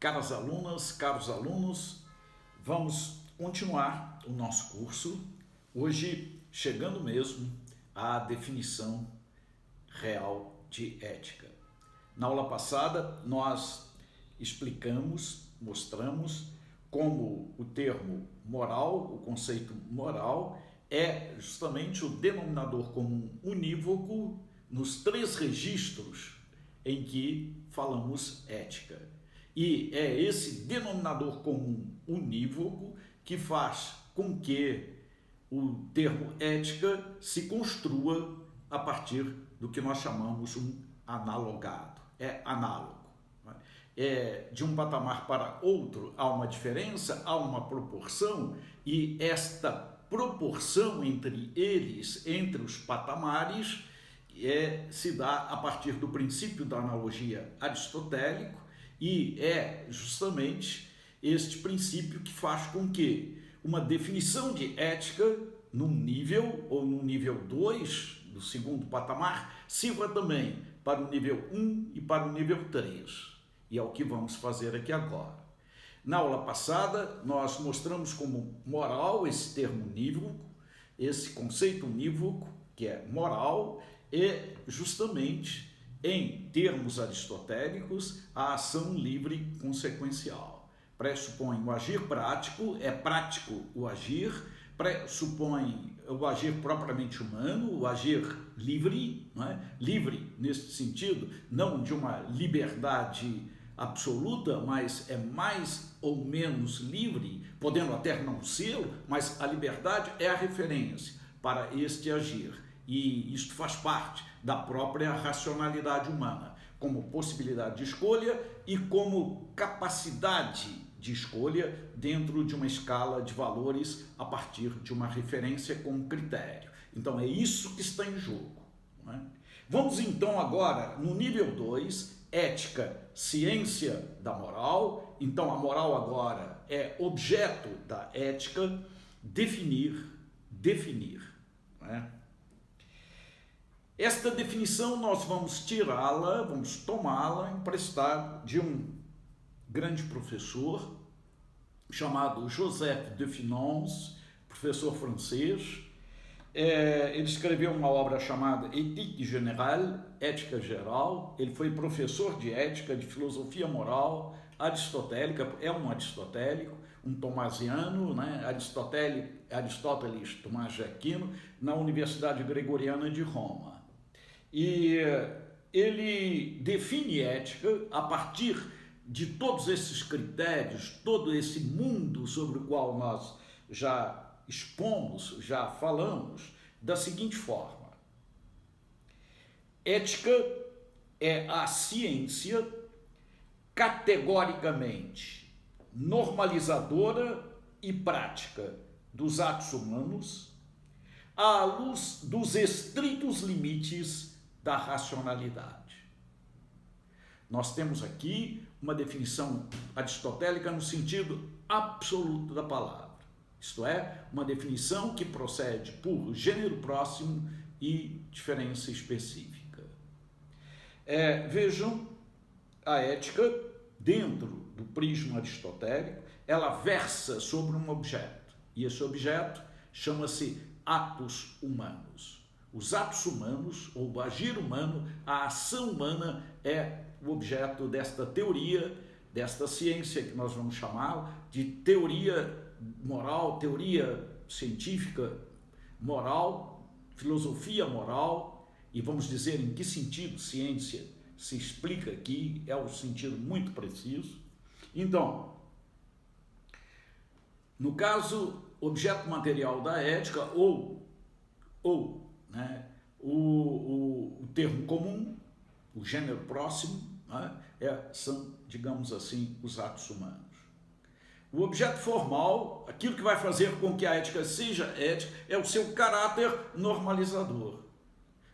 Caras alunas, caros alunos, vamos continuar o nosso curso, hoje chegando mesmo à definição real de ética. Na aula passada, nós explicamos, mostramos como o termo moral, o conceito moral, é justamente o denominador comum unívoco nos três registros em que falamos ética. E é esse denominador comum unívoco que faz com que o termo ética se construa a partir do que nós chamamos um analogado. É análogo. De um patamar para outro há uma diferença, há uma proporção, e esta proporção entre eles, entre os patamares, se dá a partir do princípio da analogia aristotélico, e é justamente este princípio que faz com que uma definição de ética num nível ou no nível 2 do segundo patamar sirva também para o nível 1 e para o nível 3. E é o que vamos fazer aqui agora. Na aula passada, nós mostramos como moral esse termo unívoco, esse conceito unívoco, que é moral, é justamente, em termos aristotélicos, a ação livre consequencial. Pressupõe o agir prático, é prático o agir, pressupõe o agir propriamente humano, o agir livre, não é? Livre nesse sentido, não de uma liberdade absoluta, mas é mais ou menos livre, podendo até não ser, mas a liberdade é a referência para este agir. E isto faz parte da própria racionalidade humana, como possibilidade de escolha e como capacidade de escolha dentro de uma escala de valores a partir de uma referência com critério. Então é isso que está em jogo. Não é? Vamos então agora no nível 2, ética, ciência da moral. Então a moral agora é objeto da ética, definir. Não é? Esta definição nós vamos tirá-la, vamos tomá-la emprestada de um grande professor chamado Joseph de Finance, professor francês. Ele escreveu uma obra chamada Éthique Générale, Ética Geral. Ele foi professor de ética, de filosofia moral aristotélica, é um aristotélico, um tomasiano, né? Aristóteles Tomás de Aquino, na Universidade Gregoriana de Roma. E ele define ética a partir de todos esses critérios, todo esse mundo sobre o qual nós já expomos, já falamos, da seguinte forma: ética é a ciência categoricamente normalizadora e prática dos atos humanos à luz dos estritos limites da racionalidade. Nós temos aqui uma definição aristotélica no sentido absoluto da palavra. Isto é, uma definição que procede por gênero próximo e diferença específica. Vejam, a ética, dentro do prisma aristotélico, ela versa sobre um objeto. E esse objeto chama-se atos humanos. Os atos humanos, ou o agir humano, a ação humana é o objeto desta teoria, desta ciência que nós vamos chamar de teoria moral, teoria científica moral, filosofia moral, e vamos dizer em que sentido ciência se explica aqui, é um sentido muito preciso. Então, no caso, objeto material da ética, né, o termo comum, o gênero próximo, né, são, digamos assim, os atos humanos. O objeto formal, aquilo que vai fazer com que a ética seja ética, é o seu caráter normalizador.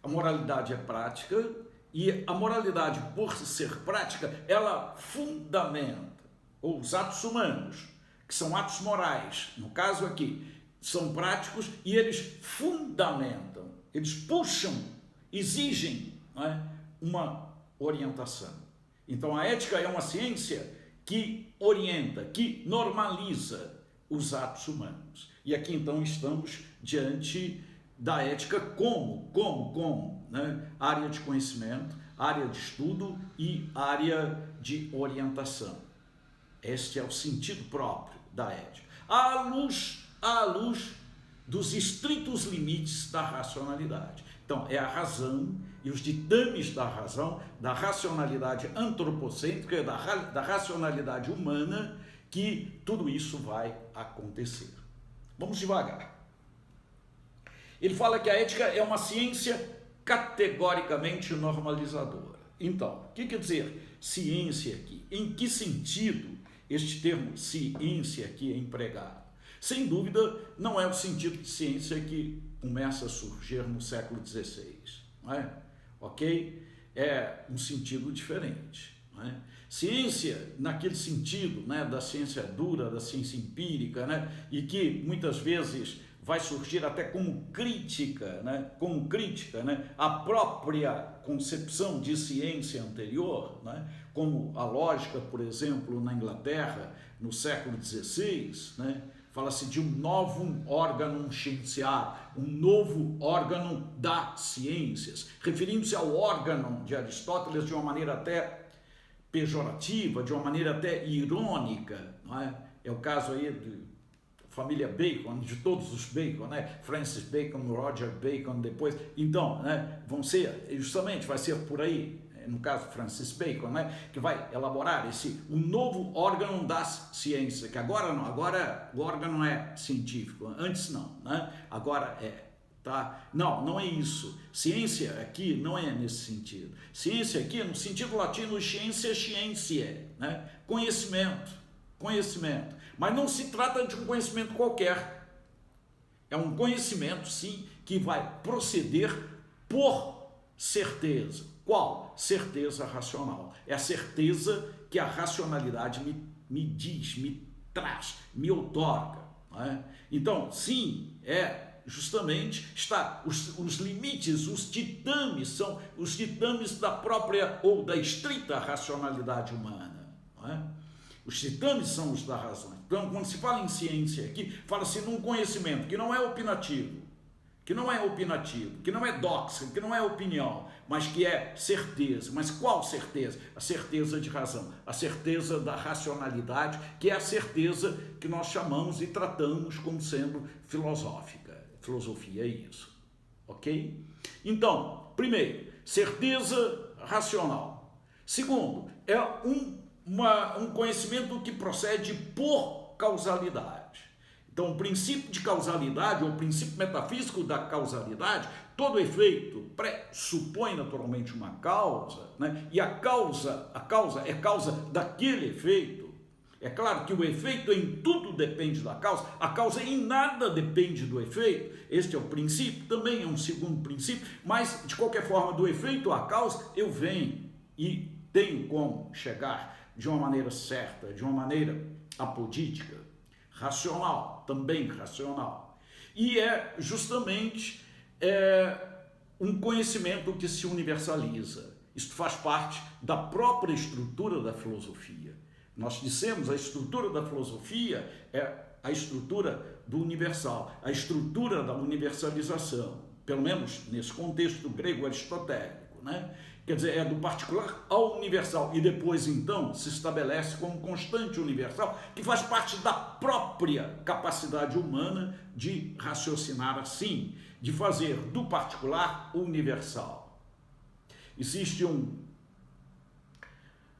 A moralidade é prática e a moralidade, por ser prática, ela fundamenta, ou os atos humanos, que são atos morais, no caso aqui, são práticos e eles fundamentam, eles puxam, exigem, não é, uma orientação. Então a ética é uma ciência que orienta, que normaliza os atos humanos. E aqui então estamos diante da ética como, né? Área de conhecimento, área de estudo e área de orientação. Este é o sentido próprio da ética, à luz dos estritos limites da racionalidade. Então, é a razão e os ditames da razão, da racionalidade antropocêntrica, da racionalidade humana, que tudo isso vai acontecer. Vamos devagar. Ele fala que a ética é uma ciência categoricamente normalizadora. Então, o que quer dizer ciência aqui? Em que sentido este termo ciência aqui é empregado? Sem dúvida, não é o sentido de ciência que começa a surgir no século XVI, não é? Ok? É um sentido diferente, não é? Ciência, naquele sentido, né, da ciência dura, da ciência empírica, né, e que muitas vezes vai surgir até como crítica, né, à própria concepção de ciência anterior, né, como a lógica, por exemplo, na Inglaterra, no século XVI, né, fala-se de um novum organum scientiarum, um novo órgão das ciências, referindo-se ao órgão de Aristóteles de uma maneira até pejorativa, de uma maneira até irônica, não é? É o caso aí da família Bacon, de todos os Bacon, né? Francis Bacon, Roger Bacon, depois. Então, né, vai ser por aí, no caso Francis Bacon, né, que vai elaborar um novo órgão das ciências, que agora não, agora o órgão não é científico, antes não, né? Agora é. Tá? Não é isso. Ciência aqui não é nesse sentido. Ciência aqui, no sentido latino, scientiae, né? Conhecimento. Mas não se trata de um conhecimento qualquer. É um conhecimento, sim, que vai proceder por certeza. Qual? Certeza racional. É a certeza que a racionalidade me diz, me traz, me outorga. Não é? Então, sim, justamente está os limites, os ditames, são os ditames da própria ou da estrita racionalidade humana, não é? Os ditames são os da razão. Então, quando se fala em ciência aqui, fala-se num conhecimento que não é opinativo, que não é doxa, que não é opinião, mas que é certeza. Mas qual certeza? A certeza de razão, a certeza da racionalidade, que é a certeza que nós chamamos e tratamos como sendo filosófica. Filosofia é isso, ok? Então, primeiro, certeza racional. Segundo, é um conhecimento que procede por causalidade. Então, o princípio de causalidade, ou o princípio metafísico da causalidade, todo efeito pressupõe naturalmente uma causa, né? E a causa é causa daquele efeito. É claro que o efeito em tudo depende da causa, a causa em nada depende do efeito. Este é o princípio, também é um segundo princípio, mas de qualquer forma, do efeito à causa, eu venho e tenho como chegar de uma maneira certa, de uma maneira apodítica, racional, também racional. E é justamente um conhecimento que se universaliza. Isto faz parte da própria estrutura da filosofia. Nós dissemos, a estrutura da filosofia é a estrutura do universal, a estrutura da universalização, pelo menos nesse contexto grego aristotélico, né? Quer dizer, é do particular ao universal e depois, então, se estabelece como constante universal, que faz parte da própria capacidade humana de raciocinar assim, de fazer do particular o universal. Existe um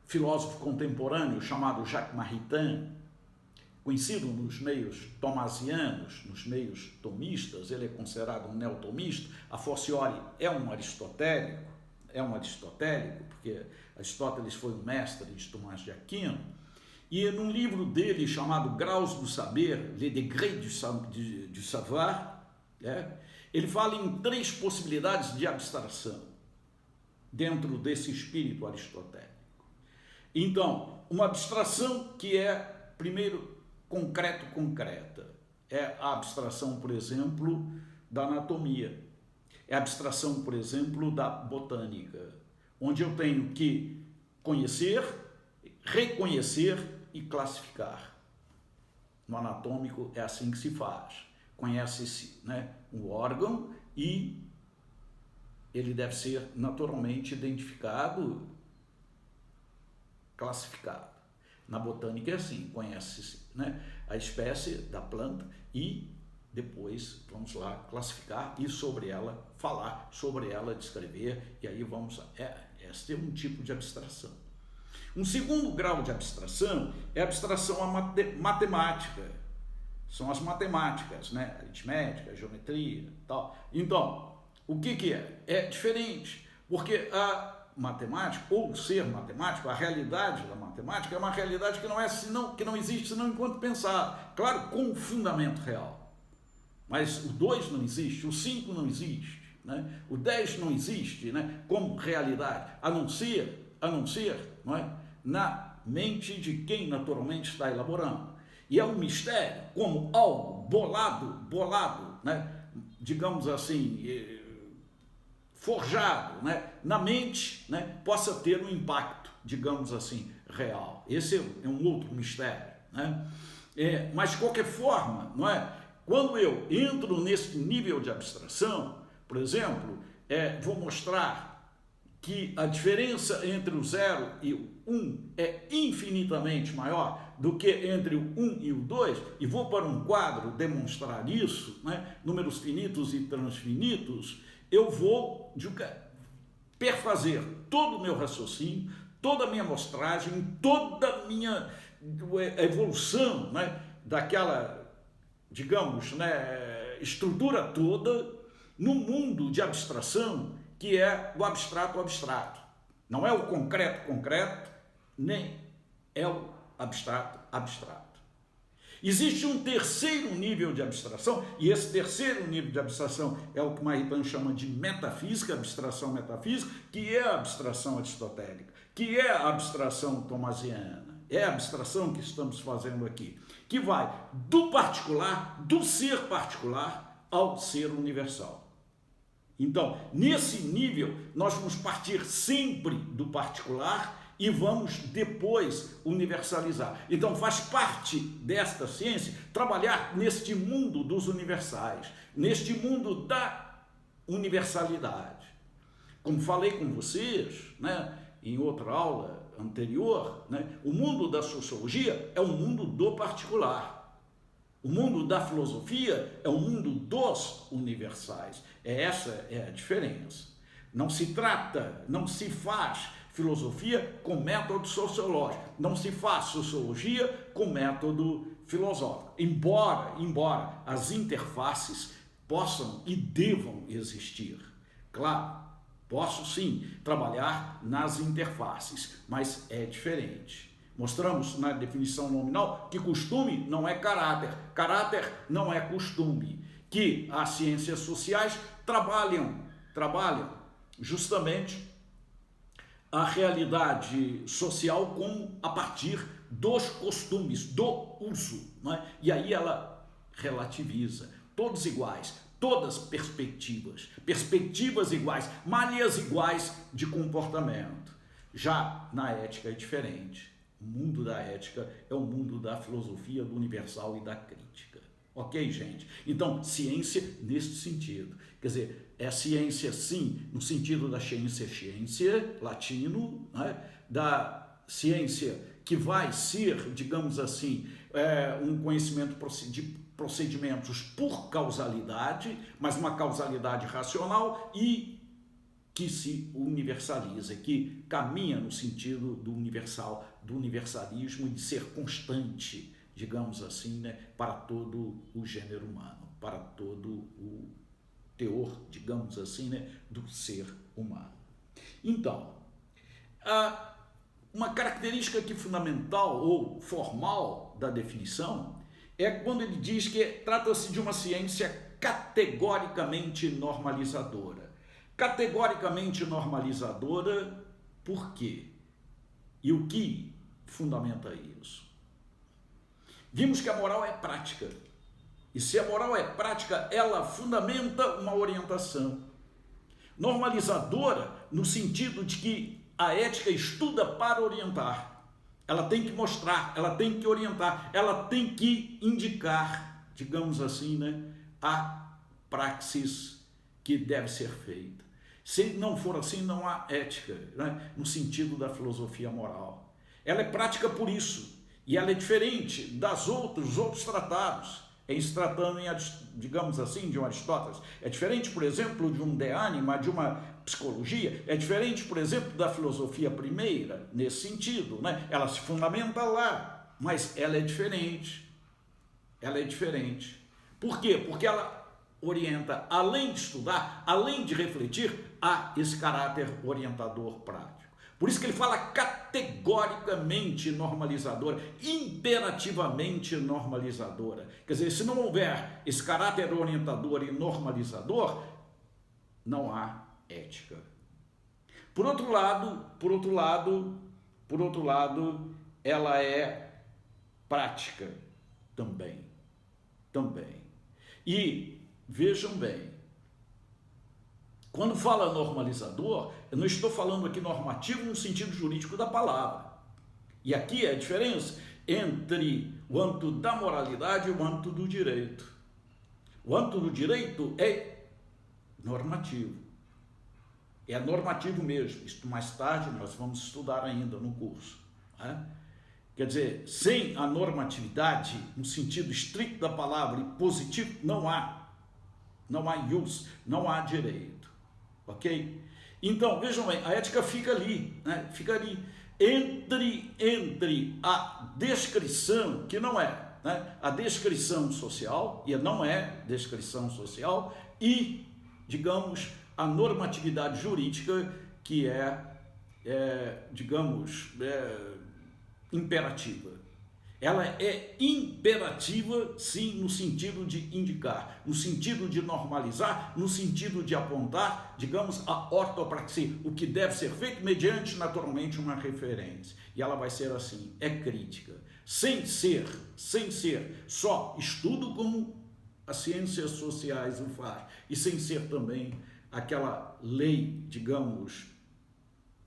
filósofo contemporâneo chamado Jacques Maritain, conhecido nos meios tomasianos, nos meios tomistas, ele é considerado um neotomista, a fortiori é um aristotélico, porque Aristóteles foi um mestre de Tomás de Aquino, e num livro dele chamado Graus do Saber, Les Degrés du Savoir, ele fala em 3 possibilidades de abstração dentro desse espírito aristotélico. Então, uma abstração que é, primeiro, concreta. É a abstração, por exemplo, da anatomia. É a abstração, por exemplo, da botânica, onde eu tenho que conhecer reconhecer e classificar. No anatômico é assim que se faz. Conhece-se, né, um órgão e ele deve ser naturalmente identificado, classificado. Na botânica é assim, conhece-se, né, a espécie da planta e depois vamos lá classificar e sobre ela falar, sobre ela descrever, e aí este é um tipo de abstração. Um segundo grau de abstração é a abstração matemática. São as matemáticas, né? Aritmética, geometria, tal. Então, o que é? É diferente, porque a matemática, ou ser matemático, a realidade da matemática é uma realidade que não existe senão enquanto pensar. Claro, com não real. Mas o 2 não existe, o 5 não existe, né? O 10 não existe, né, como realidade, a não ser, não é, na mente de quem naturalmente está elaborando. E é um mistério, como algo bolado, né, digamos assim, forjado, né, na mente, né, possa ter um impacto, digamos assim, real. Esse é um outro mistério, né? Mas de qualquer forma, não é? Quando eu entro nesse nível de abstração, por exemplo, vou mostrar que a diferença entre o 0 e o 1 é infinitamente maior do que entre o 1 e o 2, e vou para um quadro demonstrar isso, né, números finitos e transfinitos, eu vou perfazer todo o meu raciocínio, toda a minha amostragem, toda a minha evolução, né, daquela, digamos, né, estrutura toda no mundo de abstração que é o abstrato. Não é o concreto, nem é o abstrato. Existe um terceiro nível de abstração, e esse terceiro nível de abstração é o que Maritain chama de metafísica, abstração metafísica, que é a abstração aristotélica, que é a abstração thomasiana, é a abstração que estamos fazendo aqui, que vai do particular, do ser particular, ao ser universal. Então, nesse nível, nós vamos partir sempre do particular e vamos depois universalizar. Então, faz parte desta ciência trabalhar neste mundo dos universais, neste mundo da universalidade. Como falei com vocês, né, em outra aula anterior, né, o mundo da sociologia é o mundo do particular. O mundo da filosofia é o mundo dos universais. Essa é a diferença. Não se faz filosofia com método sociológico. Não se faz sociologia com método filosófico. Embora as interfaces possam e devam existir. Claro, posso sim trabalhar nas interfaces, mas é diferente. Mostramos na definição nominal que costume não é caráter, caráter não é costume, que as ciências sociais trabalham justamente a realidade social a partir dos costumes, do uso, não é? E aí ela relativiza, todos iguais, todas perspectivas iguais, malhas iguais de comportamento. Já na ética é diferente. O mundo da ética é o mundo da filosofia, do universal e da crítica. Ok, gente? Então, ciência nesse sentido. Quer dizer, é ciência, sim, no sentido da ciência, latino, né? Da ciência que vai ser, digamos assim, um conhecimento de procedimentos por causalidade, mas uma causalidade racional e que se universaliza, que caminha no sentido do universal, do universalismo e de ser constante, digamos assim, né, para todo o gênero humano, para todo o teor, digamos assim, né, do ser humano. Então, uma característica aqui fundamental ou formal da definição é quando ele diz que trata-se de uma ciência categoricamente normalizadora. Categoricamente normalizadora, por quê? E o que fundamenta isso? Vimos que a moral é prática. E se a moral é prática, ela fundamenta uma orientação. Normalizadora no sentido de que a ética estuda para orientar. ela tem que mostrar, ela tem que orientar, ela tem que indicar, digamos assim, né, a praxis que deve ser feita. Se não for assim, não há ética, né, no sentido da filosofia moral. Ela é prática por isso, e ela é diferente dos outros tratados, em se tratando, digamos assim, de um Aristóteles. É diferente, por exemplo, de um De Anima, de uma psicologia. É diferente, por exemplo, da filosofia primeira, nesse sentido, né? Ela se fundamenta lá, mas ela é diferente. Ela é diferente. Por quê? Porque ela orienta, além de estudar, além de refletir, há esse caráter orientador prático. Por isso que ele fala categoricamente normalizadora, imperativamente normalizadora. Quer dizer, se não houver esse caráter orientador e normalizador, não há ética. Por outro lado, ela é prática também. E vejam bem, quando fala normalizador, eu não estou falando aqui normativo no sentido jurídico da palavra. E aqui é a diferença entre o âmbito da moralidade e o âmbito do direito. O âmbito do direito é normativo. É normativo mesmo. Isto mais tarde nós vamos estudar ainda no curso. Né? Quer dizer, sem a normatividade, no sentido estrito da palavra e positivo, não há ius, não há direito. Ok? Então, vejam bem, a ética fica ali, né? Fica ali entre a descrição, que não é, né? A descrição social, e não é descrição social, e, digamos, a normatividade jurídica, que imperativa. Ela é imperativa, sim, no sentido de indicar, no sentido de normalizar, no sentido de apontar, digamos, a ortopraxia, o que deve ser feito mediante, naturalmente, uma referência. E ela vai ser assim, é crítica, sem ser só estudo como as ciências sociais o faz, e sem ser também aquela lei, digamos,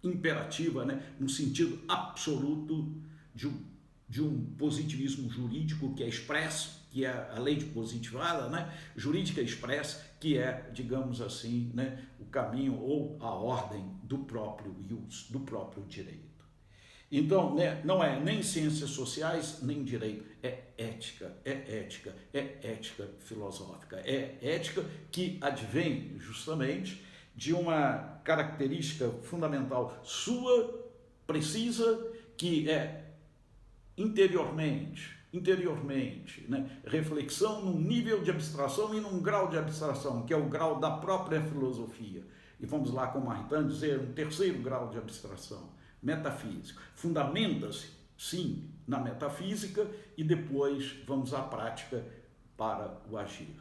imperativa, né, no sentido absoluto de um positivismo jurídico que é expresso, que é a lei de positivada, né, jurídica expressa, que é, digamos assim, né, o caminho ou a ordem do próprio ius, do próprio direito. Então, né, não é nem ciências sociais, nem direito, é ética filosófica, é ética que advém justamente de uma característica fundamental sua, precisa, que é interiormente, né? Reflexão num nível de abstração e num grau de abstração, que é o grau da própria filosofia. E vamos lá, com Maritain, dizer um terceiro grau de abstração, metafísico. Fundamenta-se, sim, na metafísica e depois vamos à prática para o agir.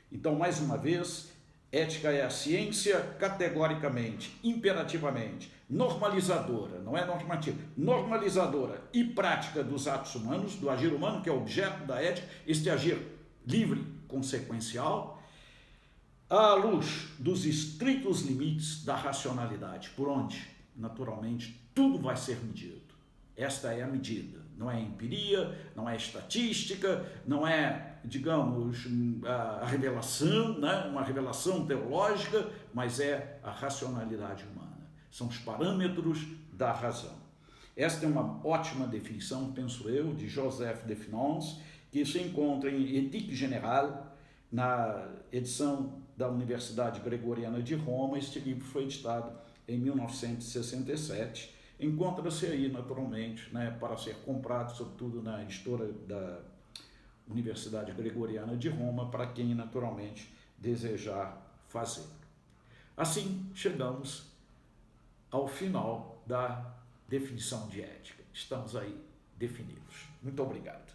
Então, mais uma vez, ética é a ciência categoricamente, imperativamente, normalizadora, não é normativa, normalizadora e prática dos atos humanos, do agir humano, que é o objeto da ética, este agir livre, consequencial, à luz dos estritos limites da racionalidade, por onde, naturalmente, tudo vai ser medido. Esta é a medida, não é empiria, não é estatística, não é, digamos, a revelação, né? Uma revelação teológica, mas é a racionalidade humana. São os parâmetros da razão. Esta é uma ótima definição, penso eu, de Joseph de Finance, que se encontra em Éthique Générale, na edição da Universidade Gregoriana de Roma. Este livro foi editado em 1967. Encontra-se aí, naturalmente, né, para ser comprado, sobretudo na editora da Universidade Gregoriana de Roma, para quem, naturalmente, desejar fazer. Assim, chegamos ao final da definição de ética. Estamos aí definidos. Muito obrigado.